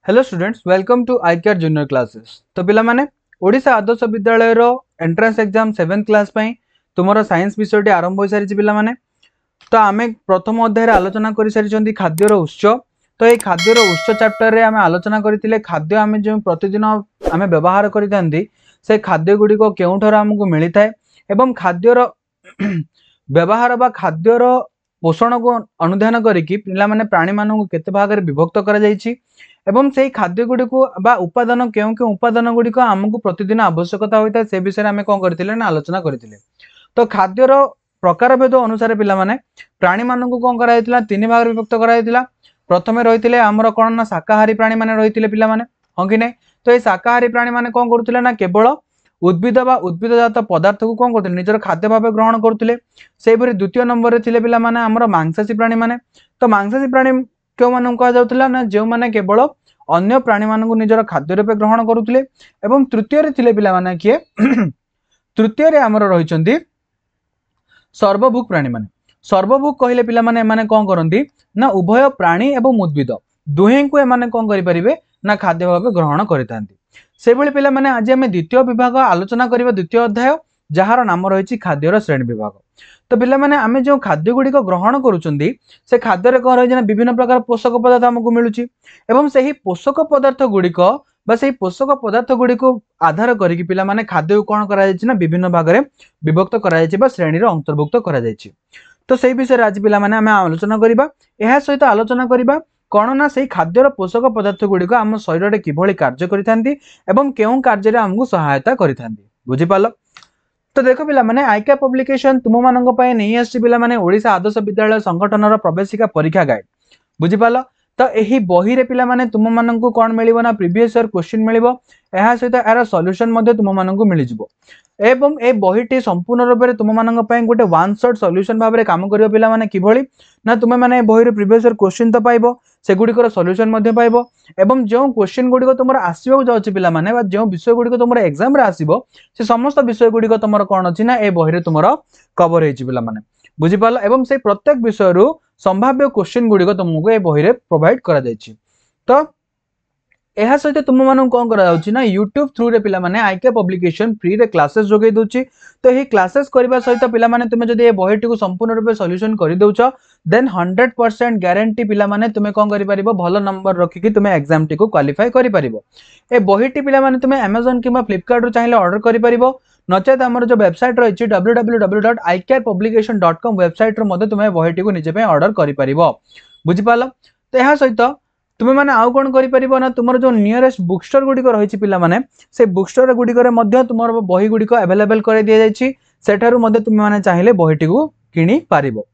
Hello students, welcome to IKR junior classes. तो पिला माने ओडिशा आदर्श विद्यालय रो एंट्रेंस एग्जाम 7th क्लास पई तुमरो साइंस विषयटी आरंभ हो सारी पिला माने। तो आमे प्रथम अध्याय रे आलोचना करि सारी चंदी खाद्यर उत्स। तो ए खाद्यर उत्स चैप्टर रे आमे आलोचना करथिले खाद्य आमे जो प्रतिदिन आमे व्यवहार करिथांदी से खाद्य गुडी को केउठर हमकु मिलिथाय एवं खाद्यर व्यवहार बा खाद्यर पोषण को अनुधान करिकि पिला माने प्राणी मानन केते भाग रे विभक्त करा जायछि एवं से खाद्य गुडी को बा उपादान केउ उपादान गुडी को हमकु प्रतिदिन आवश्यकता होइता से विषय आमे कोन करथिले ना आलोचना करथिले। तो खाद्यर प्रकार भेद अनुसार पिला माने प्राणी मानन कोन करा जायतिला तीन भाग रे विभक्त करा जायतिला। प्रथमे रहिथिले हमर कोन ना शाकाहारी प्राणी माने रहिथिले पिला माने, हां कि नै। तो ए शाकाहारी प्राणी माने कोन करथिले ना केवल उद्भिद बा उद्भिदजात पदार्थ को कोन करथिले निजर खाद्य भाबे ग्रहण करथिले। सेहि परि द्वितीय नंबर रे थिले पिला माने हमर मांसाशी प्राणी माने। तो मांसाशी प्राणी क्यों मानन कहा जाउतला ना जे माने केवल अन्य प्राणी मानन को निजर खाद्य रूपे ग्रहण करुथिले। एवं तृतीय रे थिले पिला माने किए तृतीय रे हमर रहिचंदी सर्वभुक प्राणी माने। सर्वभुक कहले पिला माने माने कोन करंती ना उभय प्राणी एवं उद्भिद दुहें को माने कोन करि परिबे ना खाद्य भाबे ग्रहण करितांती। से भली पिला माने आज हम द्वितीय विभाग आलोचना करिबा द्वितीय अध्याय जहार नाम रहिछि खाद्यर श्रेणी विभाग। तो पिला माने आमे जो खाद्य गुडी को ग्रहण करूचंदी से खाद्य रे कोन रहि विभिन्न प्रकार पोषक पदार्थ हमकु मिलुछि एवं सही पोषक पदार्थ गुडी को बा सही पोषक पदार्थ गुडी को आधार करिकि पिला माने खाद्य को कोन करा जायछि ना विभिन्न भाग रे विभक्त करा जायछि बा श्रेणी रे अंतर्भुक्त करा जायछि। तो सही विषय आज पिला माने आमे आलोचना करिबा। एहा सहित आलोचना करिबा कोन ना सही खाद्यर पोषक पदार्थ गुडी को हम शरीर रे किभली कार्य करिथांती एवं केउ कार्य रे हमकु सहायता करिथांती। बुझि पालो। तो देखो पिला माने आईका पब्लिकेशन तुम मानक पय नहीं आछि पिला माने ओडिशा आदर्श विद्यालय संगठन रो प्रवेशिका परीक्षा गाइड। बुझि पालो। तो एही बही रे पिला माने तुम माननकु कोन मिलिबो ना प्रीवियस ईयर क्वेश्चन मिलिबो। एहा सहित एरा सॉल्यूशन मध्ये तुम माननकु मिलि जिवो एवं ए बहीटी संपूर्ण रूप से तुम मानक पय गोटे वन शॉट सॉल्यूशन भाबरे काम करियो पिला माने किभली ना तुम माने बही रे प्रीवियस ईयर क्वेश्चन तो पाइबो से गुडी को सॉल्यूशन मध्ये पाइबो एवं जो क्वेश्चन गुडी को तुमरा आसीबो जाउछि पिला माने बा जो विषय गुडी को तुमरा एग्जाम रे आसीबो से समस्त विषय गुडी को तुमरा कोन अछि ना ए बही रे तुमरा कवर हेछि पिला माने। बुझि पालो। एवं से प्रत्येक विषय रु संभाव्य क्वेश्चन गुडी को तुमको ए बही रे प्रोवाइड करा जायछि। तो एहा सहित तुम मानन कोन करा जाउछि ना YouTube थ्रू रे पिला माने आईके पब्लिकेशन फ्री रे क्लासेस जोगे दोछि। तो एही क्लासेस करबा सहित पिला माने तुमे जदि ए बहीटी को संपूर्ण रूप सॉल्यूशन करि दोछ देन 100% गारंटी पिला माने तुमे कोन करि परिबो भलो नंबर रखि कि तुमे एग्जाम टी को क्वालिफाई करि परिबो। ए बहीटी पिला माने तुमे Amazon किबा Flipkart रु चाहिले ऑर्डर करि परिबो नचेत हमर जो वेबसाइट रहिछि www.icarepublication.com वेबसाइट रो मध्ये तुमे बहीटी को निजे पे ऑर्डर करि परिबो। बुझि पालो। तो एहा सहित तुमे माने आउ कोन करि परिबो ना तुमर जो नियरेस्ट बुक स्टोर गुडी को रहिछि पिला माने से बुक स्टोर गुडी करे मध्ये तुमर बही गुडी को अवेलेबल करे दिया जायछि सेठारु मध्ये तुमे माने चाहिले बहीटी को किनि पारिबो।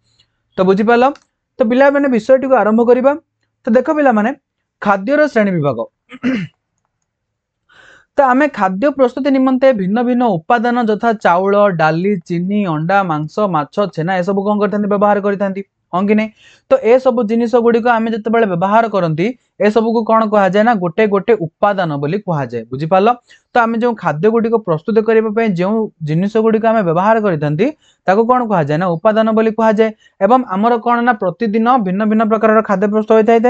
तो बुझि पालो। तो पिला माने विषयटी को आरंभ करिबा। तो देखो पिला माने खाद्यर श्रेणी विभाग। तो आमे खाद्य प्रस्तुति निमंते भिन्न भिन्न उपादान जथा चाउल डाली चीनी अंडा मांस माछ छेना ए सब कोन करथांती व्यवहार करथांती, हां कि नै। तो ए सब जिनिस गुडी को आमे जते बेले व्यवहार करंती ए सब को कोन कहा जाय ना गोटे गोटे उपादान बोली कहा जाय। बुझि पालो। तो आमे जो खाद्य गुडी को प्रस्तुत करिबा पय जो जिनिस गुडी को आमे व्यवहार करिथांती ताको कोन कहा जाय ना उपादान बोली कहा जाय। एवं हमर कोन ना प्रतिदिन भिन्न भिन्न प्रकार खाद्य प्रस्तुत होय थाय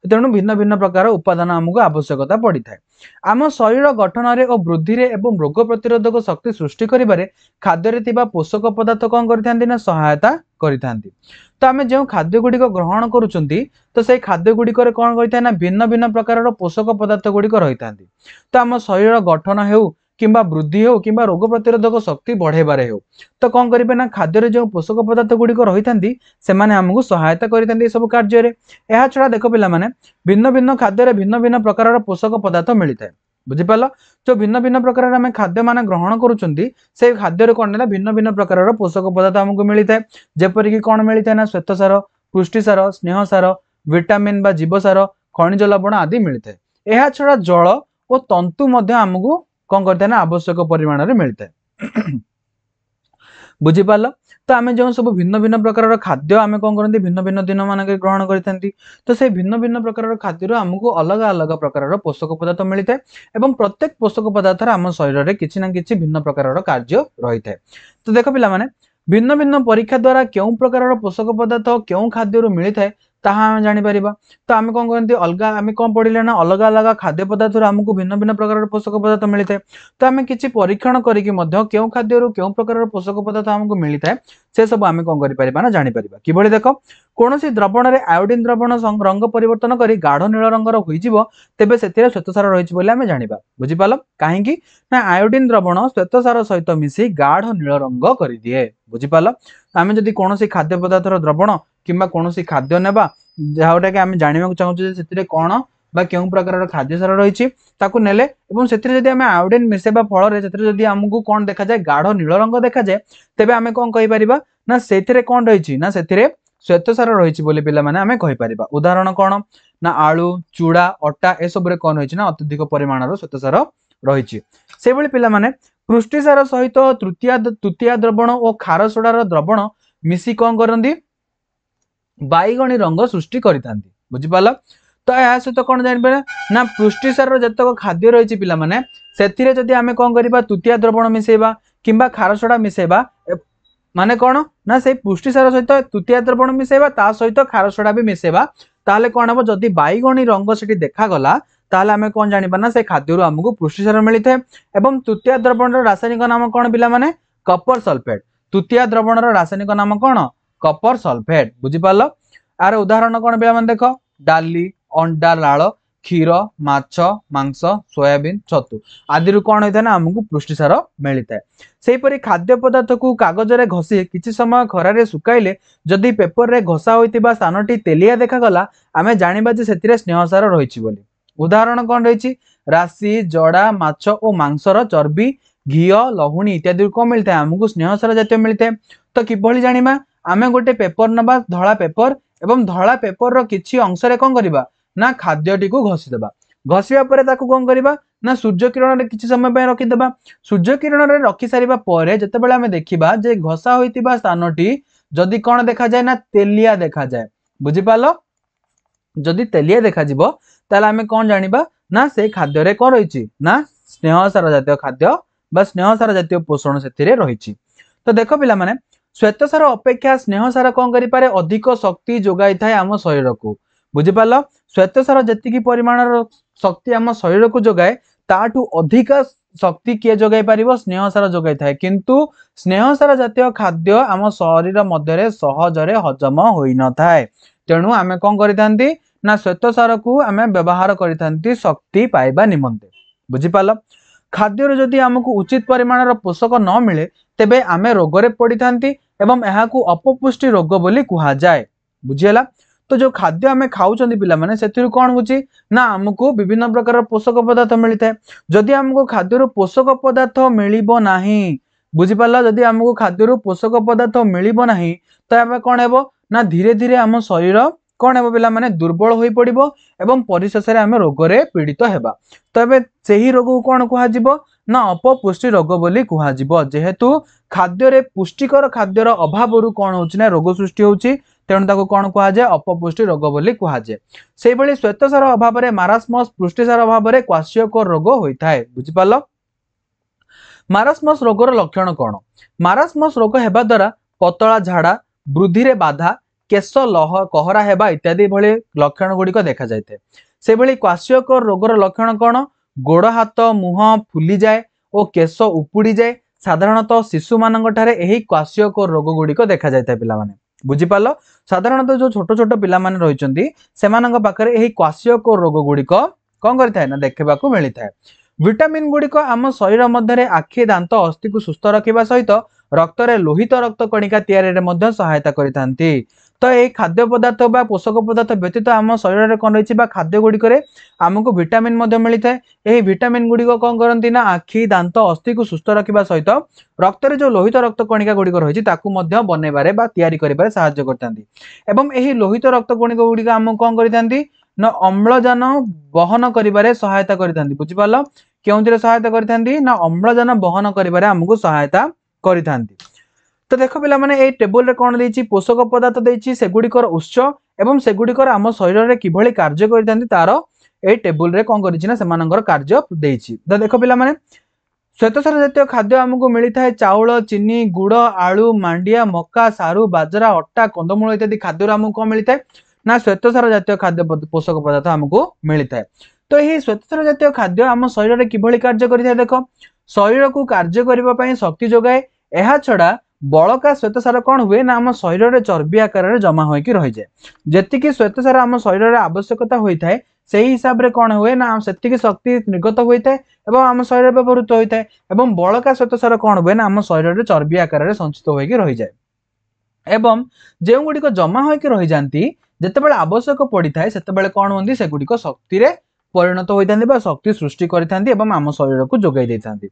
तेणु भिन्न भिन्न प्रकार उपादान हमको आवश्यकता पड़ी थाए। आम शरीर गठन रे और वृद्धि रे एवं रोग प्रतिरोधक शक्ति सृष्टि करिबारे खाद्य रे थिबा पोषक पदार्थ कोन करथांती ना सहायता करिथांती। तो आमे जो खाद्य गुडी को ग्रहण करूचंती तो से खाद्य गुडी करे कोन करिथाय ना भिन्न भिन्न प्रकार पोषक पदार्थ गुडी को रहिथांती। तो आम शरीर गठन हेउ किंबा वृद्धि हो किंबा रोग प्रतिरोधक शक्ति बढ़ेबारे हो तो कौन करेंगे ना खाद्य जो पोषक पदार्थ गुडी को रही था से हमको सहायता करते सब कार्य रे। यह छड़ा देख पिला माने भिन्न भिन्न खाद्य भिन्न भिन्न प्रकार पोषक पदार्थ मिलता है। बुझिपाल। जो भिन्न भिन्न प्रकार आम खाद्य मान ग्रहण करुँच से खाद्य कौन ना भिन्न भिन्न प्रकार पोषक पदार्थ आमको मिलता है जेपरिक कौन मिलता है ना श्वेतसार पुष्टिसार स्नेहसार विटामिन बा जीवसार खनिज लवण आदि मिलता है। यह छड़ा जल और तंतु आमको कौन करता है ना आवश्यक परिमाण में मिलता है। बुझिपाल। तो आम जो सब भिन्न भिन्न प्रकार खाद्य आम कौन करते भिन्न भिन्न दिन मान ग्रहण करते तो से भिन्न भिन्न प्रकार खाद्य आमको अलग अलग प्रकार पोषक पदार्थ मिलता है एवं प्रत्येक पोषक पदार्थ आम शरीर में किसी ना कि भिन्न प्रकार कार्य रही है। तो देख पिला माने भिन्न भिन्न परीक्षा द्वारा क्यों प्रकार पोषक पदार्थ क्यों खाद्य मिलता है ताहा आमे जानि परिबा। तो आमे कोन करंती अलगा आमे कोन पढिले ना अलग अलग खाद्य पदार्थ हमको भिन्न भिन्न प्रकार पोषक पदार्थ मिलते। तो आमे किछि परीक्षण करिकि मध्य केउ खाद्य रु केउ प्रकार पोषक पदार्थ हमको मिलता से सब आमे कोन करि परिबा ना जानि परिबा। कि भली देखो कोनोसी द्रवण रे आयोडीन द्रवण रंग परिवर्तन करी गाढ़ नील रंगर होई जिवो तेबे सेतिरे श्वेतसार रहिछि बोले आमे जानिबा। बुझि पालो काहे कि ना आयोडीन द्रवण श्वेतसार सहित मिसी गाढ़ नील रंग करि दिए। बुझि पालो आमे जदि कोनोसी खाद्य पदार्थर द्रवण किंबा कोनोसी खाद्य नेबा जाउटा कि आमे जानिबाकु चाहू जे सेतिरे कोन बा केउ प्रकार खाद्य सार रहिछि ताकू नेले एवं सेतिरे जदि आमे आयोडीन मिसेबा फल रे सेतिरे जदि हमकु कोन देखा जाय गाढ़ नील रंग देखा जाय तेबे आमे कोन कहि परिबा ना सेतिरे कोन रहिछि ना सेतिरे श्वेतसार रहिछि बोली पिला माने आमे कहि परिबा। उदाहरण कोन ना आलू चूड़ा अटा ए सब रे कोन रहिछि ना अत्यधिक परिमाणर श्वेतसार रहिछि। से भली पिला माने पुष्टिसार सहित तृतीय द्रवण और खार सोडार द्रवण मिसी कोन करंदी बाईगणी रंग सृष्टि करितांती। बुझि पाला। तो या सहित कोन जानि पारे ना पुष्टिसार जतक खाद्य रहिछि पिला माने सेथिरे जदि आमे कोन करिबा तृतीय द्रवण मिसेबा किंबा खार सोडा मिसेबा माने कोन ना से पुष्टिसार सहित तृतीय द्रवण मिसेबा ता सहित खार सोडा भी मिसेबा ताले कोन हबो जदि बाईगणी रंग सेठी देखा गला ताले आमे कोन जानिबा ना से खाद्य रु हमकु पुष्टिसार मिलिथे। एवं तृतीय द्रवण रो रासायनिक नाम कोन पिला माने कपर सल्फेट। तृतीय द्रवण रो रासायनिक नाम कोन कपर सल्फेट। बुझि पालो। आर उदाहरण कोन पिला माने देखो डाली अंडा लाळ क्षीर माछ मांस सोयाबीन छतु आदि रु कोन होइथा ना हमकु पुष्टिसार मिलिथे। सेहि परि खाद्य पदार्थ को कागज रे घसी किछि समय खरा रे सुकाइले जदि पेपर रे घसा होइतिबा स्थानटी तेलिया देखा गला आमे जानिबा जे सेतिरे स्नेहसार रहिछि बोली। उदाहरण कोन रहिछि राशि जड़ा माछ ओ मांसर चर्बी घी लहुणी इत्यादि को मिलता है हमको स्नेहसार जातीय मिलता है। तो किभली जानिबा आमे गोटे पेपर नबा धळा पेपर एवं धळा पेपर रो किछि अंश रे कोन करिबा ना खाद्यटी को घसी देबा। घसिया परे ताकू कोन करिबा ना सूर्य किरण रे किछि समय पे रखि देबा। सूर्य किरण रे रखि सारिबा परे जतेबेले आमे देखिबा जे घसा होइतिबा स्थानटी जदि कोन देखा जाय ना तेलिया देखा जाय। बुझि पालो। जदि तेलिया देखा जिवो ताले आमे कोन जानिबा ना से खाद्य रे कोन रहिछि ना स्नेहसार जातीय खाद्य बा स्नेहसार जातीय पोषण सेथिरे रहिछि। तो देखो पिला माने श्वेतसार अपेक्षा स्नेहसार कोन करि पारे अधिक शक्ति जोगाई थाए आम शरीर को। बुझि पालो। श्वेतसार जतिकी परिमाणर शक्ति आम शरीर को जोगाए ताठू अधिक शक्ति किए जोगाई पारिबो स्नेहसार जोगाई थाए। किंतु स्नेहसार जातीय खाद्य आम शरीर मध्यरे सहजरे हजम होई न थाए। तेणु आमे कोन करितांती ना श्वेतसार को आमे व्यवहार करितांती शक्ति पाइबा निमंते। बुझि पालो। खाद्य जदि हमको उचित परिमाणर पोषक न मिले तेबे आमे रोगरे पड़िथांती एवं एहाकू अपपुष्टि रोग बोली कुहा जाए। बुझियला। तो जो खाद्य आमे खाउचंदी पिला माने सेथिरु कोन होची ना हमको विभिन्न प्रकार पोषक पदार्थ मिलिथाय। जदि हमको खाद्यरु पोषक पदार्थ मिलिबो नाही बुझि पाला जदि हमको खाद्यरु पोषक पदार्थ मिलिबो नाही त आमे कोन हेबो ना धीरे धीरे हम शरीर कोन हेबो पिला माने दुर्बल होई पड़िबो एवं परिशेषरे आमे रोगरे पीड़ित हेबा। तबे सेही रोग को कोन कुहा जिवो ना अपपुष्टि रोग बोली कुहा जिवो। जेहेतु खाद्य रे पुष्टिकर खाद्यर अभाव रु कोन होची ना रोग सृष्टि होची तेणु ताको कोन कुहा जाय अपपुष्टि रोग बोली कुहा जाय। सेही भली श्वेतसार अभाव रे मारास्मस पुष्टिसार अभाव रे क्वाशियोकर रोग होइथाय। बुझि पालो। मारास्मस रोगर लक्षण कोन मारास्मस रोग हेबा द्वारा पतला झाड़ा वृद्धि रे बाधा केश लह कहरा हेबा इत्यादि भली लक्षण गुडी को देखा जायते। से भली क्वाशियोकर रोगर लक्षण कोन गोड़ हाथ मुह फुली जाए और केश उपुड़ी जाए। साधारणतः शिशु मानंगठारे एही क्वाशियोकर रोग गुडी को देखा जायते पिला माने। बुझि पालो। साधारणतः जो छोट छोट पिला माने रहिचंदी सेमानंग पाखरे एही क्वाशियोकर रोग गुडी को कोन करथाय ना देखबाकू मिलिथाय। विटामिन गुडी को आम शरीर मध्यरे आखि दांत अस्थि को सुस्थ रखिबा सहित रक्त रे लोहित रक्त कणिका तयारी रे मध्य सहायता करिथांती। तो ए खाद्य पदार्थ बा पोषक पदार्थ व्यतीत आम शरीर रे कोन रहिछि बा खाद्य गुडी करे हमको विटामिन मध्य मिलिथाय। एही विटामिन गुडी को कोन करंती ना आखि दांत अस्थि को सुस्थ रखिबा सहित रक्त रे जो लोहित रक्त कणिका गुडी को रहिछि ताकू मध्य बनेबारे बा तयारी करिबारे सहायता करथांती। एवं एही लोहित रक्त कणिका गुडी को हम कोन करिथांती ना अम्लजान वहन करिबारे सहायता करिथांती। बुझि पालो। केउंतिरे सहायता करिथांती ना अम्लजान वहन करिबारे हमको सहायता करिथांती। तो देखो पिला माने ए टेबल रे कोन देछि पोषक पदार्थ देछि सेगुडीकर उत्स एवं सेगुडीकर आम शरीर रे किभली कार्य करिथांती तारो ए टेबल रे कोन करिछि ना सेमानंगर कार्य देछि। तो देखो पिला माने श्वेतसार जातीय खाद्य हमको मिलिथाय चाउल चीनी गुड़ आलू मांडिया मक्का सारू बाजरा अट्टा कंदमूल इत्यादि खाद्य हमको कोन मिलिथाय ना श्वेतसार जातीय खाद्य पोषक पदार्थ आमको मिलता है। तो यही श्वेतसार जातीय खाद्य आम शरीर किभली कार्य करिଥାଏ देख शरीर को कार्य करबा पई शक्ति जोगाए। एहा छडा बळका श्वेतसार कौन हुए ना आम शरीर में चर्बी आकार जमा होइकी रही जाए। जेतिकी श्वेतसार आम शरीर में आवश्यकता होता है से हिसाब रे कौन हुए ना सेतिकी शक्ति निर्गत होता है एवं आम शरीर व्यवहृत होता है एवं बळका श्वेतसार कौन हुए ना आम शरीर में चर्बी आकार संचित होइकी रही जाए। एवं जो गुड़िक जमा होइकी रही जाती जितेबाला आवश्यक पड़ी था से कौन होती से गुड़िक शक्ति रे परिणत होता शक्ति सृष्टि करते आम शरीर को जोगाई देते।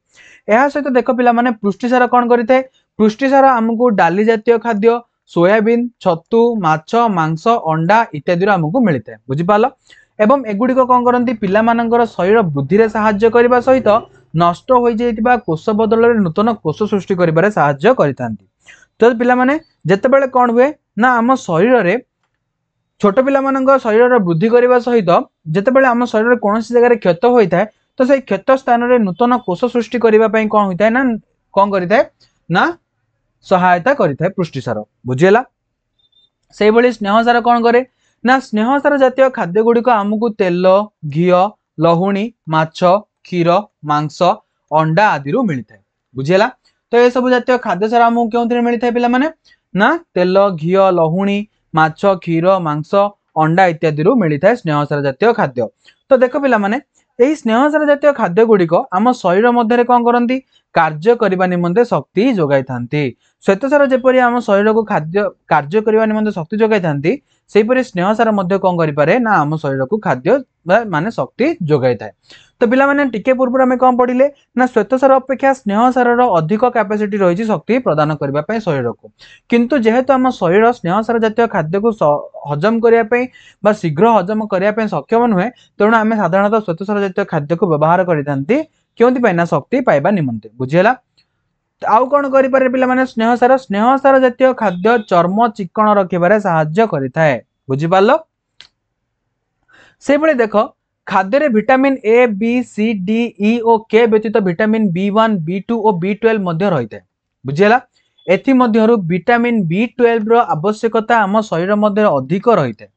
यह सहित देख पिला माने पुष्टिसार कौन करें पुष्टिसार आमको डाली जातीय खाद्य सोयाबीन छतु माछ मांस अंडा इत्यादि आमको मिलता है बुझिपाल। एवं एगुड़िक कौन करती पिला मानकर शरीर वृद्धि में साहाय्य करने सहित नष्ट हो जाइतिबा कोष बदल में नूतन कोष सृष्टि करिबारे साहाय्य करितांती। तो पिला माने जेतेबेले कौन हुए ना आम शरीर रे छोट पिला मानक शरीर वृद्धि करने सहित जितेबाला आम शरीर कौन जगह क्षत होता है तो से क्षत स्थान में नूतन कोष सृष्टि करने कौन होता है ना कौन करें ना सहायता करें पुष्टिसार बुझीगला। से भली स्नेहसार कौन करे ना स्नेहसार जातीय खाद्य गुड़िक आमको तेल घी लहुणी माछ क्षीर मांस अंडा आदि मिलता है बुझीगला। तो ये सब जातीय खाद्य सार आमको क्यों मिलता है पिला माने ना तेल घी लहुणी माछ क्षीर मांस अंडा इत्यादि मिलता है स्नेहसार जातीय खाद्य। तो देख पिला माने यही स्नेहसार जातीय खाद्य गुड़िक आम शरीर मध्य कौन करती कार्य करने निमंते शक्ति जोगाई थांती। श्वेतसार जेपरी आम शरीर को खाद्य कार्य करने निमंते शक्ति जोगाई थांती सेहीपरि स्नेहसार मध्य कौन करें ना आम शरीर को खाद्य माने शक्ति जोगाई थाए। तो पिला माने टिके पूर्व आम कौन पढ़िले ना श्वेतसार अपेक्षा स्नेहसार अधिक कैपेसिटी रही शक्ति प्रदान करने शरीर को किंतु जेहेतु आम शरीर स्नेहसार जातीय खाद्य को हजम करने शीघ्र हजम करने सक्षम नुहे तेणु आम साधारणतः श्वेतसार जातीय खाद्य को व्यवहार करते क्यों ना शक्ति पाइबा निमंते बुझीगला। आउ कौन करें पिला माने स्नेहसार स्नेहसार जातीय खाद्य चर्म चिकन रखिबारे साहाय्य करिथाए बुझिपाल। से भली देख खाद्य रे vitamin A B C D E और के व्यतीत विटामिन B1 B2 और B12 मध्य रही है बुझीगला। एथि मध्यरु विटामिन B12 रो आवश्यकता आम शरीर मध्य अधिक रही है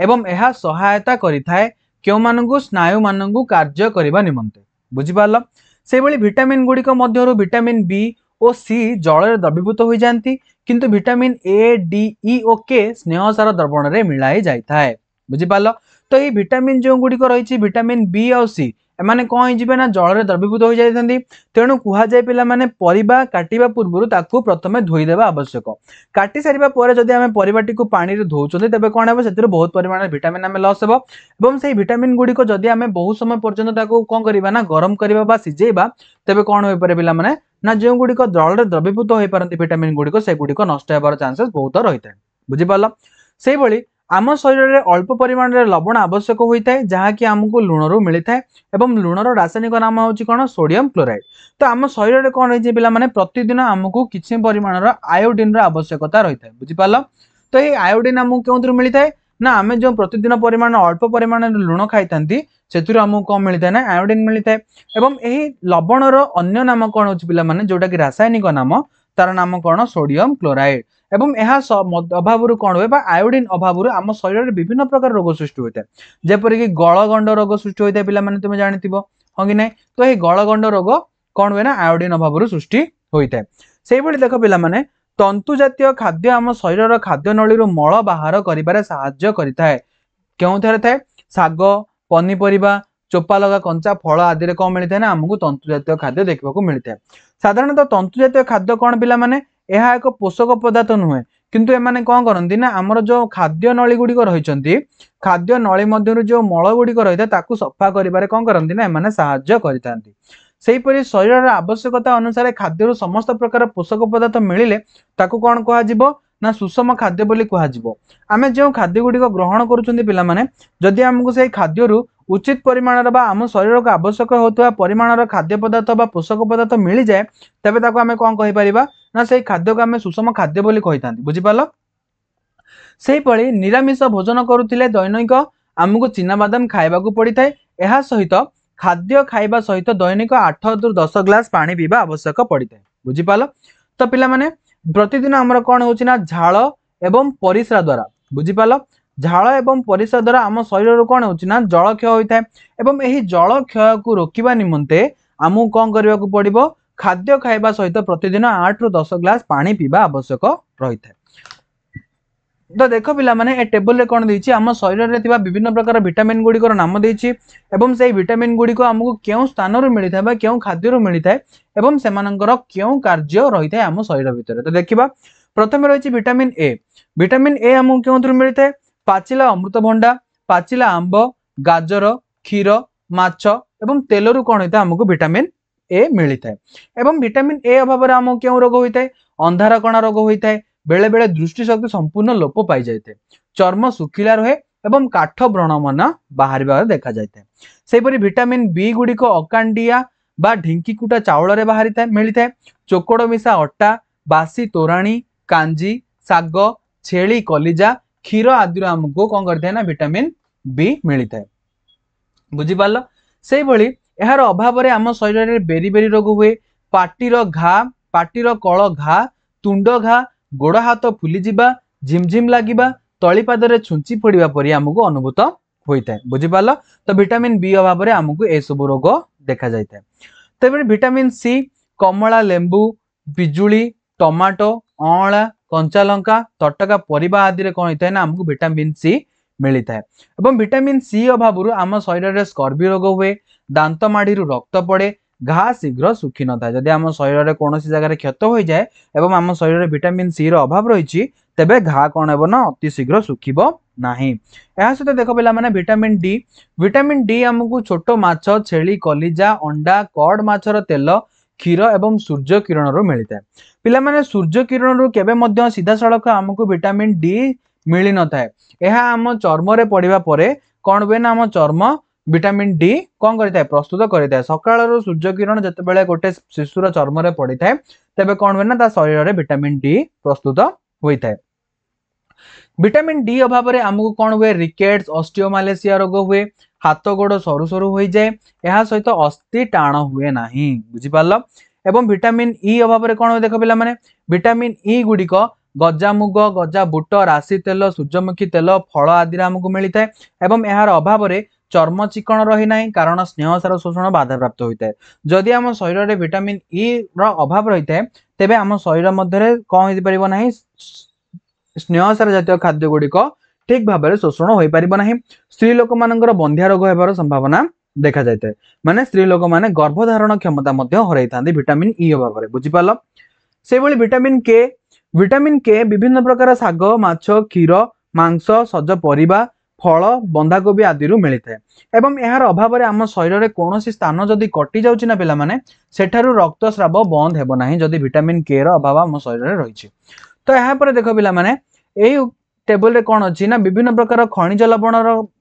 एवं यह सहायता करिथाए क्यों मानकु स्नायु मानकु कार्य करबा निमंते बुझिपाल। से भली विटामिन गुड़िक मध्यरु विटामिन बी और सी जल द्रवीभूत हो जाती किंतु विटामिन ए डी ई और के स्नेहसार द्रवण रे मिलाई जाए बुझिपाल। तो ये विटामिन जो गुड़िक रही विटामिन बी और सी एमाने कौन हो ना जल द्रवीभूत हो जाती तेणु कहुए पिला माने परिबा काटिबा पूर्व ताकू प्रथमे धोईदेवा आवश्यक। काटी सारिबा परे जदि आमे परिबाटी को पानी रे धोउछन्ते तबे कोन हेबो सेतिर बहुत परिमाण में विटामिन आमे लॉस हेबो एवं सेही विटामिन गुड़िक जदि आमे बहुत समय पर्यंत ताकू कोन करिबा ना गरम करिबा बा सिजेबा तबे कोन होई पारे पिला माने ना जो गुड़िक जल रे द्रवीभूत होई पारंती विटामिन गुड़िक से गुड़िक नष्ट हेबार चांसेस बहुत रही है बुझिपाल। से भली आम शरीर में अल्प परिमाण में लवण आवश्यक होता है जहाँकि आमको लुणरू मिलता है एवं लुणर रासायनिक नाम हूँ कौन सोडियम क्लोराइड। तो आम शरीर में कौन रही पिला माने प्रतिदिन आमको किसी परिमाण आयोडीन आवश्यकता रही है बुझिपाल। तो ये आयोडीन आमको क्यों मिलता है ना आम जो प्रतिदिन परिमाण अल्प परिमाण लुण खाई से आमको कौन मिलता है ना आयोडीन मिलता है एवं यही लवणर अन्य नाम कौन हो पिला माने जोटा कि रासायनिक नाम तार नाम कौन सोडियम क्लोराइड एवं यह अभाव कौन हुए आयोडीन अभाव आम शरीर में विभिन्न प्रकार रोग सृष्टि होता है जेपरिक गलगंड रोग सृष्टि होता है पिला माने तुम जानी हाँ कि नहीं। तो ये गलगंड रोग कौन हुए ना आयोडीन अभाव सृष्टि होता है। से भली देख पिला माने तंतु जातीय खाद्य आम शरीर खाद्य नली मल बाहर करिबारे साहाय्य करिथाए क्यों थाए शाग पनीपरिबा चोपा लगा कंचा फल आदि कौन मिलता है ना आमको तंतु जातीय खाद्य देखा मिलता है। साधारणतः तंतु जातीय खाद्य कौन पिला माने यह एक पोषक पदार्थ नुहे किंतु एमाने कौन करती ना आमर जो खाद्य नली गुड़िक रही खाद्य नली मध्य जो मल गुड़िक रही है ताकू सफा करिबारे कौन करती ना एमाने साहाय्य करथांती। सेहीपरि शरीर आवश्यकता अनुसार खाद्य समस्त प्रकार पोषक पदार्थ मिलिले ताकू कौन कह ना सुषम खाद्य बोली कहुजिबो। आमे जो खाद्य गुड़िक ग्रहण करुछन्ती पिला माने जदि आमको से खाद्यरु उचित परिमाण आम शरीर को आवश्यक होता परिमाण खाद्य पदार्थ पोषक पदार्थ मिल जाए तेबे ताको आमे कौन कहि परिबा ना से खाद्य को आमे सुषम खाद्य बोली कहितांती बुझिपाल। सेही पळी निरामिष भोजन करुथिले दैनिक आमको चिना बादाम खाइबाकू पड़िथाय एहा सहित खाद्य खाइबा सहित दैनिक 8 ରୁ 10 ग्लास पानी पीवा आवश्यक पड़िथाय बुझिपाल। तो पिला माने प्रतिदिन आमर कौन होची ना झाल एवं परिस्रा द्वारा बुझिपाल झाल एवं परिस्रा द्वारा आम शरीर कौन होची ना जल क्षय होता है एवं यही जल क्षय को रोकवा निमंते आमको कौन करने को पड़ो खाद्य खाइबा सहित प्रतिदिन 8 ରୁ 10 ग्लास पानी पीवा आवश्यक रही है। तो देख पिला माने ए टेबल रे कौन देछि आम शरीर में थिबा विभिन्न प्रकार विटामिन गुड़िकर नाम देछि एवं से विटामिन गुड़िक आमको केउ स्थान रो मिलि थाए केउ खाद्य रो मिलि थाए एवं सेमानंकर केउ कार्य रही थाए आम शरीर भितर। तो देखिबा प्रथम रही विटामिन ए आमको केउथुर मिलि थाए पाचिला अमृतभंडा पाचिला आंब गाजर क्षीर माछ एवं तेलरू कौन होता है आमको विटामिन ए मिलि थाए एवं विटामिन ए अभाव रे आमको केउ रोग होई थाए अंधार कणा रोग होई थाए बेले बेले दृष्टि शक्ति संपूर्ण लोप पाई जाए चर्म सुखिला रहे एवं काठ व्रणमन बाहर देखा जाए सेपरी विटामिन बी गुड़िक अकांडिया बा ढिंकीकुटा चाउल बाहरी था मिली थाए चोकड़ मिशा अटा बासी तोराणी कांजी साग छेली कलिजा क्षीर आदि आमको कौन करता है ना विटामिन बी मिली थाए बुझिपाल से भली यार अभाव आम शरीर में बेरी बेरी रोग हुए पाटीर घा पाटीर कल घा तुंड घा गोड़ हाथ फुली जिबा झिमझिम लागिबा तलीपाद रे छुंची पड़िबा परि आमको अनुभूत होता है बुझिपाल। तो विटामिन बी अभाव रे आमको ए सब रोग देखा जाता है। तेबे विटामिन सी कमला लेंबू बिजुली टमाटो अँला कंचा लंका तटका परिबा आदि रे कोन होता है ना आमको विटामिन सी मिली थाए एवं विटामिन सी अभाव आम शरीर में स्कर्वी रोग हुए दांत माड़ी रक्त पड़े घा शीघ्र सुखी न था जदि आम शरीर में कौन जगह क्षत हो जाए एवं आम शरीर में विटामिन सी अभाव रही तेबे घा कौन हे ना अति शीघ्र सुखिब नाही। यह सहित देख पिला माने विटामिन डी आमको छोट माछ छेली कलिजा अंडा कड माछर तेल क्षीर एवं सूर्य किरण रू मिलता है पिला माने सूर्य किरण रू केबे मध्य सीधा सड़क आमको विटामिन डी मिली न थाए यह आम चर्म रे पड़िबा परे कौन हुए ना आम चर्म विटामिन डी कौन करता है प्रस्तुत करता है सकाळ सूर्य किरण जिते गोटे शिशुर चर्म रे पड़ी थाए तेबे कौन हुए ना ता शरीर में विटामिन डी प्रस्तुत होता है। विटामिन डी अभाव में आमको कौन हुए रिकेट्स ऑस्टियोमालेशिया रोग हुए हाथ गोड़ सरु सरु हो जाए यह सहित अस्थि टाण हुए ना बुझिपाल एवं विटामिन ई अभाव में कौन हुए देख पिला माने विटामिन ई गुड़िक गजा मुग गजा बुट राशि तेल सूर्यमुखी तेल फल आदि आमको मिलता है एवं यार अभाव में चर्म चिकन रही ना कारण स्नेह सार शोषण बाधा प्राप्त होता है जदि आम शरीर में विटामिन ई अभाव रही है तेबे आम शरीर मध्य कौन हो पार ना स्नेह सार जातीय खाद्य गुड़िक ठीक भाव में शोषण हो पार ना स्त्री लोक मानकर बंध्या रोग होबार संभावना देखा जाए माने स्त्री लोक माने गर्भधारण क्षमता हरई था विटामिन ई अभाव में बुझिपाल से विटामिन के विभिन्न प्रकार साग माछ क्षीर मांस सज परिबा फल बंधाकोबी आदि मिलता है एवं यार अभाव में आम शरीर में कौन स्थान जदि कटि जाउछि ना पिला माने सेठारु रक्तस्राव बंद हेबो नाही जदि विटामिन के रो अभाव आम शरीर में रही। तो यहाँ पर देख पिला माने एई टेबल रे कौन अच्छी ना विभिन्न प्रकार खनिज लवण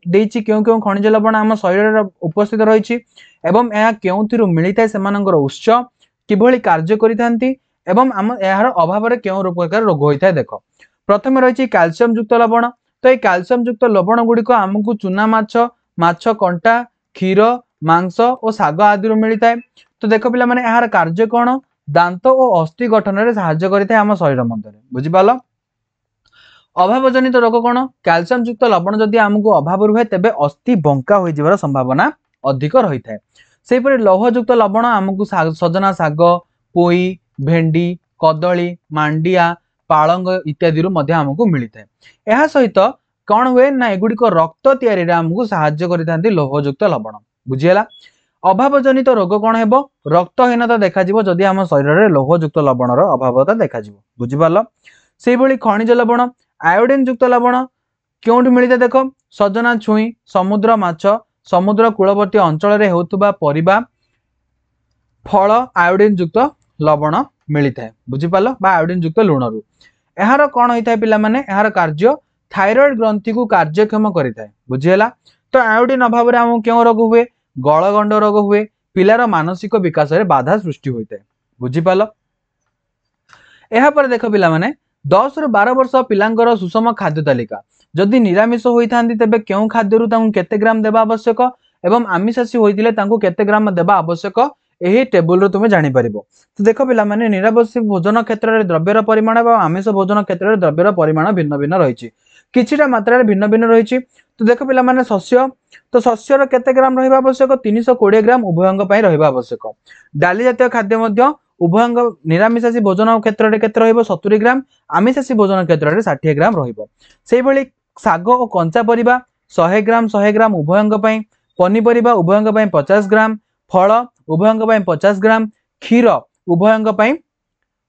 देछि क्यों क्यों खनिज लवण आम शरीर में उपस्थित रही एवं यह केउथिरु मिलता है सेमानंकर उत्स किभଳି कार्य करिथांती एवं आम यार अभाव में केउ प्रकार रोग होता है। देख प्रथम रही कैल्शियम युक्त लवण तो ये कैल्शियम युक्त लवण गुड़िक आमको चूना माछ कंटा क्षीर मांस और साग आदि मिलता है। तो देख पिला माने यार कार्य कौन दांत और अस्थि गठन में साहाय्य करता है आम शरीर मध्य बुझिपाल। अभाव जनित रोग कौन कैल्शियम युक्त लवण जदि आमको अभाव रुहे तेबे अस्थि बंका हो जावर संभावना अधिक रही है। सेपरि लौहयुक्त लवण आमको सजना साग पोई भेंडी कदली मांडिया पालंग इत्यादि आमको मिलता है। यह सहित कौन हुए ना एगुड़िक रक्त तैयारी आमको साहाय्य करते लौहयुक्त लवण बुझीगला। अभाव जनित रोग कौन है रक्तहीनता देखा जदि आम शरीर में लौहयुक्त लवणर अभावता देखा बुझिपाल। से भली खनिज लवण आयोडीन युक्त लवण क्यों मिलता देख सजना छुई समुद्र माछ समुद्र कूलवर्ती अंचल में होतुबा परिबा फल आयोडीन युक्त लवण मिलता है बुझिपाल बा आयोडीन युक्त लुणरू। यार कौन होता है पिला माने यार कार्य थायराइड ग्रंथि को कार्यक्षम करिथाय बुझीगला। तो आयोडीन अभाव में आम क्यों रोग हुए गलगंड रोग हुए पिलार मानसिक विकास में बाधा सृष्टि होता है बुझिपाल। यह पर देख पिला माने 10 ରୁ 12 वर्ष पिलांकर सुषम खाद्य तालिका जदि निरामिष होता तेबे क्यों खाद्य केते ग्राम देवा आवश्यक एवं आमिषासी होइतिले तांको केते ग्राम देवा आवश्यक यही टेबुल रो तुम जानि परिबो। तो देख पिला माने निरावश्यक भोजन क्षेत्र में द्रव्यर परिमाण और आमिष भोजन क्षेत्र में द्रव्यर परिमाण भिन्न भिन्न रही किछिटा मात्रा भिन्न भिन्न रही। तो देख पिला माने शस्य तो शस्यर केते ग्राम रहिबा आवश्यक 320 ग्राम उभयंग पई रहिबा आवश्यक। डाली जातीय खाद्य मध्य उभयंग निरामिषासी भोजन क्षेत्र में केते रहिबो 70 ग्राम आमिषासी भोजन क्षेत्र में 60 ग्राम रहिबो। सेहि भली शाग और कंचा परिबा 100 ग्राम उभयंग पई पनीपरिबा उभयंग पई 50 ग्राम फल उभयंग पई 50 ग्राम क्षीर उभयंग पई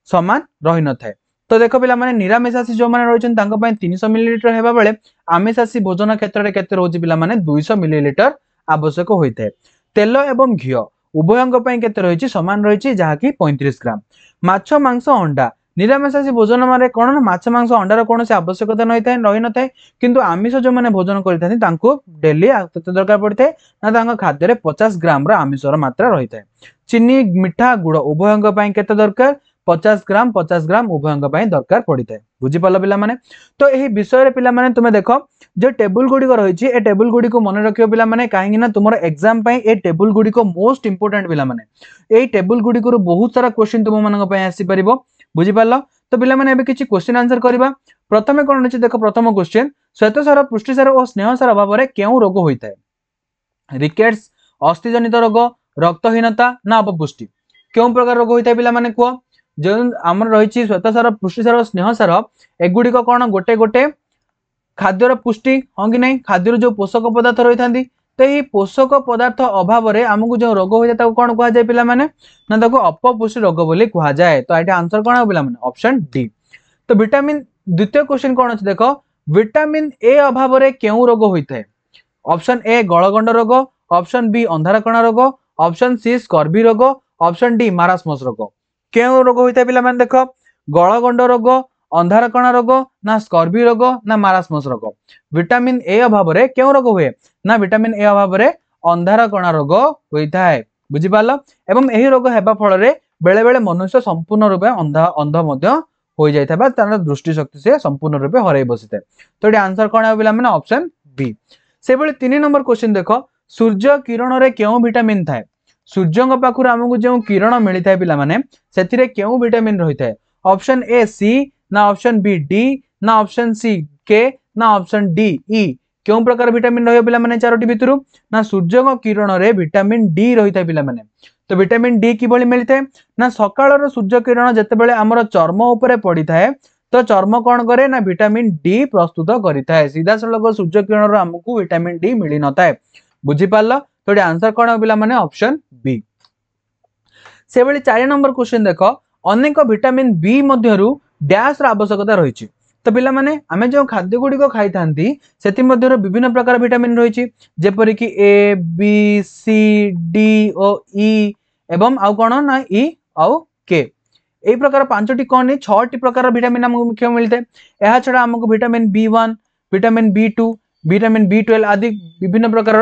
समान रही न थाए। तो देख पिला माने निरामिषासी जो माने रहिछन तांको पई 300 मिलीलीटर हेबा बेले आमिषासी भोजन क्षेत्र में केते रहउछि पिला माने 200 मिलीलीटर आवश्यक होइथे। तेल एवं घी उभयंग पई केते रहिछि समान रहिछि जहा कि 35 ग्राम। माछ मांस अंडा निरामिषासी भोजन माने कोन ना माछ मांस अंडार कोनोसी आवश्यकता रही न थाए किंतु आमिष जो माने भोजन करिथानि तांको डेली केते दरकार पड़िथे ना तांको खाद्य रे 50 ग्राम रो आमिषर मात्रा रही थाए। चीनी मिठा गुड़ उभयंग पई केते दरकार 50 ग्राम उभयंग पई दरकार पड़ी थाए। बुझी पालो पिला माने। तो एही विषय रे पिला माने तुमे देखो जो टेबुल गुडी को रहिछि ए टेबुल गुडी को मन रखियो पिला माने काहेकि ना तुमरो एग्जाम पई ए टेबुल गुडी को मोस्ट इंपोर्टेंट पिला माने एही टेबुल गुडी को बहुत सारा क्वेश्चन तुम मानक पई आसी परिबो। बुझी पालो। तो पिला माने एबे किछि क्वेश्चन आंसर करबा। प्रथमे कोन अछि देखो प्रथम क्वेश्चन श्वेतसार पुष्टिसार और स्नेहसार अभाव रे केउ रोग होइताय? रिकेट्स अस्थिजनित रोग रक्तहीनता ना अपपुष्टि केउ प्रकार रोग होइताय पिला माने को जो आमर रही श्वेतसार पुष्टिसार और स्नेहसार एगुड़ी कौन गोटे गोटे खाद्यर पुष्टि हाँ कि नहीं खाद्य जो पोषक पदार्थ रही था तो ये पोषक पदार्थ अभाव में आमको जो रोग होता है कौन कहुए पिला माने ना ताको अपपुष्टि रोग बोली कहुए। तो ये आंसर कौन है पिला माने ऑप्शन डी। तो विटामिन द्वितीय क्वेश्चन कौन अच्छे देख विटामिन ए अभाव में क्यों रोग होता है? ऑप्शन ए गलगंड रोग ऑप्शन बी अंधारकणा रोग ऑप्शन सी स्कर्वी रोग ऑप्शन डी मारास्मस रोग। क्यों रोग होता है पिला माने देख गलगंड रोग अंधारकणा रोग ना स्कर्वी रोग ना मारास्मस रोग। विटामिन ए अभाव में क्यों रोग हुए ना विटामिन ए अभाव में अंधारकणा रोग होता है। बुझी पाल। एवं यही रोग हेबा फल रे बेले बेले मनुष्य संपूर्ण रूपे अंध मध्य हो जाता है तार दृष्टि शक्ति से संपूर्ण रूपे हरई बसी था। तो ये आंसर कौन है पिला माने ऑप्शन बी। से भली 3 नंबर क्वेश्चन देख सूर्य किरण रे क्यों विटामिन थाए? सूर्य पाखुर आमको जो किरण मिलता है पिला माने सेथिरे क्यों विटामिन रही है? ऑप्शन ए सी ना ऑप्शन बी डी ना ऑप्शन सी के ना ऑप्शन डी ई क्यों प्रकार विटामिन रही पिला माने चारोटी भितरु ना सूर्य किरण रे विटामिन डी रही है पिला माने। तो विटामिन डी किभली मिलता है ना सकाळर सूर्य किरण जेतेबेले हमर चर्म उपरे पड़ी थाए तो चर्म कौन करे ना विटामिन डी प्रस्तुत करिथाए। सीधा सड़क सूर्य किरण आमको विटामिन डी मिल न थाए। बुझी पारल। तो ये आंसर कौन है पिला माने ऑप्शन बी। से भली 4 नंबर क्वेश्चन देख अनेक विटामिन बी मध्यरु डैश र आवश्यकता रही। तो पिला माने आमे जो खाद्य गुडी को खाई थांती सेति मध्यरु विभिन्न प्रकार विटामिन रही जेपरि कि ए बी सी डी ओ ई एवं आउ कोन ना ई आउ के ए प्रकार 5टी कोन 6टी प्रकार विटामिन हमको मुख्य मिलते। एहा छडा हमको vitamin B1 vitamin बी2 vitamin B12 आदि विभिन्न प्रकार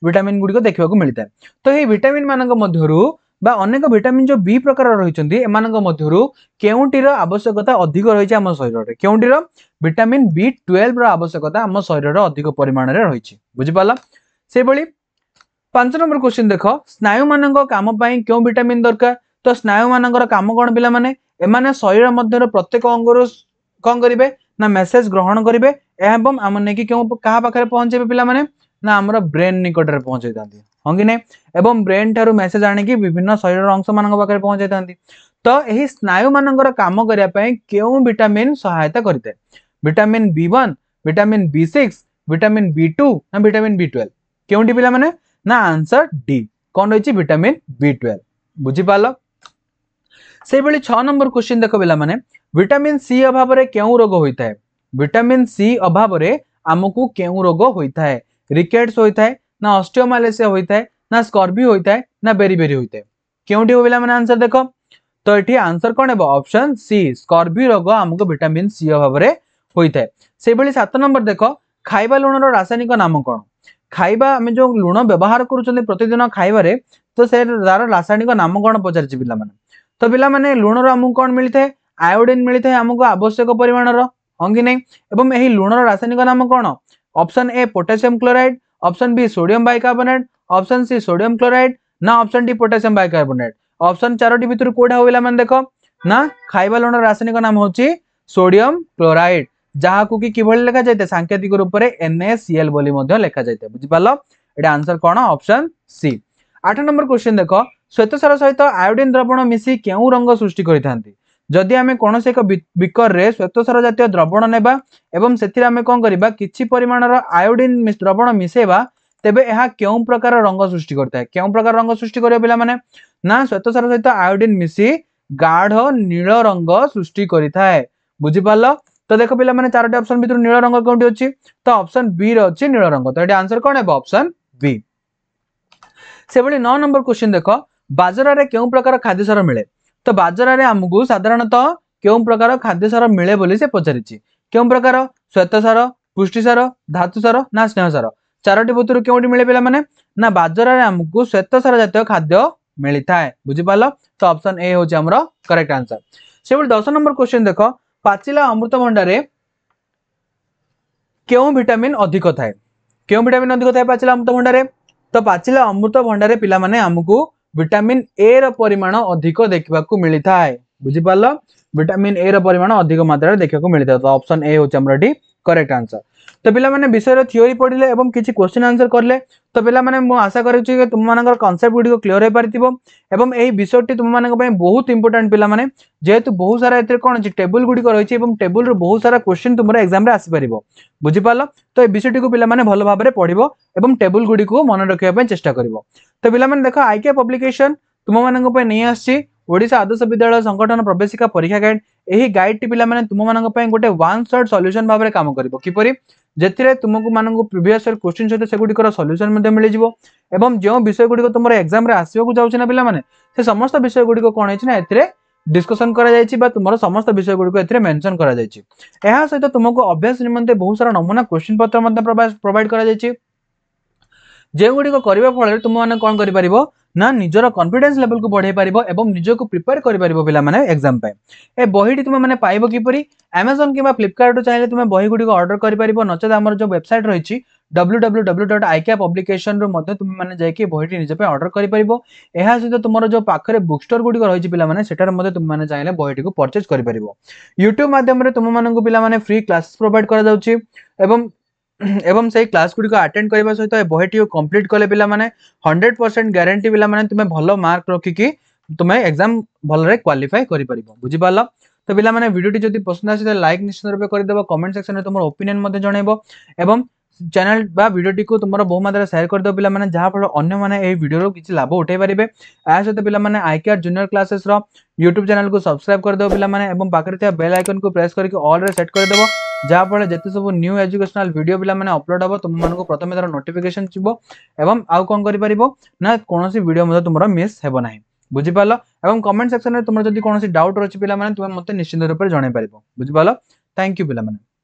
विटामिन गुडी को देखा मिलता है। तो ये विटामिन मानक मध्यरु बा अनेक विटामिन जो बी प्रकार रही एमानक मध्यरु केउंटीर आवश्यकता अधिक रही आम शरीर में केउंटीर विटामिन बी12 आवश्यकता आम शरीर अधिक परिमाण में रही। बुझीपाल। से भली 5 नंबर क्वेश्चन देख स्नायु मानक काम पाई क्यों विटामिन दरकार? तो स्नायु मानकर काम कौन पिला माने एमाने शरीर मध्य प्रत्येक अंगरु कौन करेंगे ना मेसेज ग्रहण करेंगे एवं आम नहीं क्यों क्या पाखे पहुंचे पिला माने ना आमर ब्रेन निकट में पहुंचे था हाँ कि नहीं एवं ब्रेन ठारू मेसेज आणिकी विभिन्न शरीर अंश मान पाखे पहुंचे था। तो यही स्नायु मानकर काम करने क्यों विटामिन सहायता करते? Vitamin B1 vitamin B6 vitamin बी2 ना विटामिन बी12 क्योंटी पिला माने ना आंसर डी कौन रही विटामिन बी12। बुझीपाल। से भली 6 नंबर क्वेश्चन देख पिला माने विटामिन सी अभाव में क्यों रोग होता है? विटामिन सी अभाव में आमको क्यों रोग होता है? रिकेट्स होता है ना ऑस्टियोमालेशिया होता है ना स्कर्वी होता है ना बेरीबेरी होता है क्योंटी हो पिला माने आंसर देखो। तो ये आंसर कौन है ऑप्शन सी स्कर्वी रोग आमको विटामिन सी अभाव में होता है। से भली 7 नंबर देख खाइबा लुण रासायनिक नाम कौन? खाइबा आम जो लुण व्यवहार कर प्रतिदिन खाइबारे तो से तार रासायनिक नाम कौन पचार पिला माने? तो पिला माने लुण आमको कौन मिलता है आयोडीन मिलता है आमको आवश्यक परिमाण हाँ कि नहीं एवं यही लुण रासायनिक नाम कौन? Option A potassium chloride option B sodium bicarbonate option C sodium chloride ना option D potassium bicarbonate. Option 4टी भितर कोडा हो पिला माने देखो ना खाइबा लुणर रासायनिक नाम होची सोडियम क्लोराइड जहा को कि किभଳି लेखा जायते सांकेतिक रूप रे NaCl बोली मध्ये लेखा जायते बुझि पालो एटा आंसर कोन ऑप्शन सी। 8 नंबर क्वेश्चन देखो श्वेतसार सहित आयोडीन द्रवण मिसी केउ रंग सृष्टि करिथांती जदि आमे कोनोसे एक बिकर रे श्वेतसार जातीय द्रवण नेबा एवं सेथिरे आमे कोन करिबा किछि परिमाणर आयोडीन द्रवण मिसेबा तेबे एहा केउ प्रकार रंग सृष्टि करता है केउ प्रकार रंग सृष्टि करियो पिला माने ना श्वेतसार सहित आयोडीन मिसी गाढ़ नील रंग सृष्टि करिता है बुझि पालो। तो देखो पिला माने चारोटी ऑप्शन भितर नील रंग कोंटी अछि तो ऑप्शन बी रे अछि नील रंग तो एटा आंसर कोन हेबो ऑप्शन बी। से बळी 9 नंबर क्वेश्चन देखो बाजरा रे केउ प्रकार खाद्य सार मिले तो बाजरा रे हमगु साधारणतः केउ प्रकार खाद्य सार मिले बोली से पचारिछि केउ प्रकार श्वेतसार पुष्टि सार धातु सार ना स्नेह सार चारोटी भितर केउटी मिले पिला माने ना बाजरा रे हमगु श्वेतसार जातीय खाद्य मिलिता है बुझि पालो तो ऑप्शन ए होछि हमरो करेक्ट आंसर। से बळी 10 नंबर क्वेश्चन देखो पाचिला अमृतभंडा रे केउ विटामिन अधिक थाए केउ विटामिन अधिक थाए पाचिला अमृतभंडा रे तो पाचिला अमृतभंडा रे पिला माने हमकु विटामिन ए रो परिमाण अधिक देखबा को मिलिता है बुझि पालो विटामिन ए रो परिमाण अधिक मात्रा रे देखबा को मिलिता तो ऑप्शन ए होछि हमरटी करेक्ट आंसर। तो पिला माने विषय रो थ्योरी पढिले एवं किछि क्वेश्चन आंसर करले तो पिला माने मु आशा करै छि कि तुम मानकर कांसेप्ट गुडी को क्लियर हे पारितिबो एवं एही विषयटी तुम मानक पय बहुत इंपोर्टेंट पिला माने जेहेतु बहुत सारा एते कोन छि टेबल गुडी को रहिछि एवं टेबल रो बहुत सारा क्वेश्चन तुमरा एग्जाम रे आसी परिबो बुझि पालो तो ए विषयटी को पिला माने भलो भाबरे पढिबो एवं टेबल गुडी को मन रखिया पय चेष्टा करिवो। तो पिला माने देखो आईके पब्लिकेशन तुम मानक पय नै आछि ओडिशा आदर्श विद्यालय संगठन प्रवेशिका परीक्षा गाइड एही गाइड टी पिला माने तुम मानक पय गोटे वन शॉट सॉल्यूशन भाबरे काम करिवो किपरि जेथिरे तुमको मानक प्रीवियस ईयर क्वेश्चन सहित से गुडी कर सॉल्यूशन मध्ये मिलि जिवो एवं जो विषय गुडी को तुमरा एग्जाम रे आसीबो को जाउछि ना पिला माने से समस्त विषय गुडी को कोन हेछि ना एथिरे डिस्कशन करा जायछि बा तुमरो समस्त विषय गुडी को एथिरे मेंशन करा जायछि एहा सहित तुमको अभ्यास निमंते बहुत सारा नमूना क्वेश्चन पत्र मध्ये प्रोवाइड करा जायछि जे गुडी को करबा फळे तुम माने कोन करि परिबो ना निजर कॉन्फिडेंस लेवल को बढ़ाई पारिबो एवं निजो को प्रिपेयर करि पारिबो पिला माने एग्जाम पे ए बहीटी तुम माने पाइबो किपरि Amazon किबा Flipkart चाहिले तुम बही गुडी को ऑर्डर करि पारिबो नचेत हमर जो वेबसाइट रहिछि www.icap रो मध्ये तुम माने जाय कि बहीटी निज पे ऑर्डर करि पारिबो एहा सहित तुमरो जो पाखरे बुक स्टोर गुडी को रहिछि पिला माने सेटार मध्ये तुम माने चाहिले बहीटी को परचेज करि पारिबो। YouTube माध्यम रे तुम मानन को पिला माने फ्री क्लासेस प्रोवाइड करा जाउछि एवं से क्लास गुडी को अटेंड करबा सहित ए बहीटी को कंप्लीट कले पिला माने 100% गारंटी पिला माने तुमे भलो मार्क रखि कि तुमे एग्जाम भलो रे क्वालीफाई करि परिबो बुझि पालो। तो पिला माने वीडियोटी जदि पसंद आसी त लाइक निश्चित रूपे कर देबो कमेंट सेक्शन रे तुमर ओपिनियन मध्ये जणैबो एवं चैनल बा वीडियोटी को तुमर बहु मात्रा शेयर कर दो पिला माने जहा फल अन्य माने ए वीडियो रो किछि लाभ उठाई परिबे आ सहित पिला माने आईकेआर जूनियर क्लासेस रो YouTube चैनल को सब्सक्राइब कर दो पिला माने एवं पाखरे त्या बेल आइकन को प्रेस करके ऑल रे सेट कर देबो जहा फल जते सब न्यू एजुकेशनल वीडियो पिला माने अपलोड हबो तुम मानको प्रथमे तार नोटिफिकेशन छिबो एवं आउ कोन करि परिबो ना कोनोसी वीडियो मध्ये तुमरो मिस हेबो नाही बुझि पालो एवं कमेंट सेक्शन रे तुमर जदि कोनोसी डाउट रहछि पिला माने तुम मते निश्चित रूप रे जणाई परिबो बुझि पालो। थैंक यू पिला माने।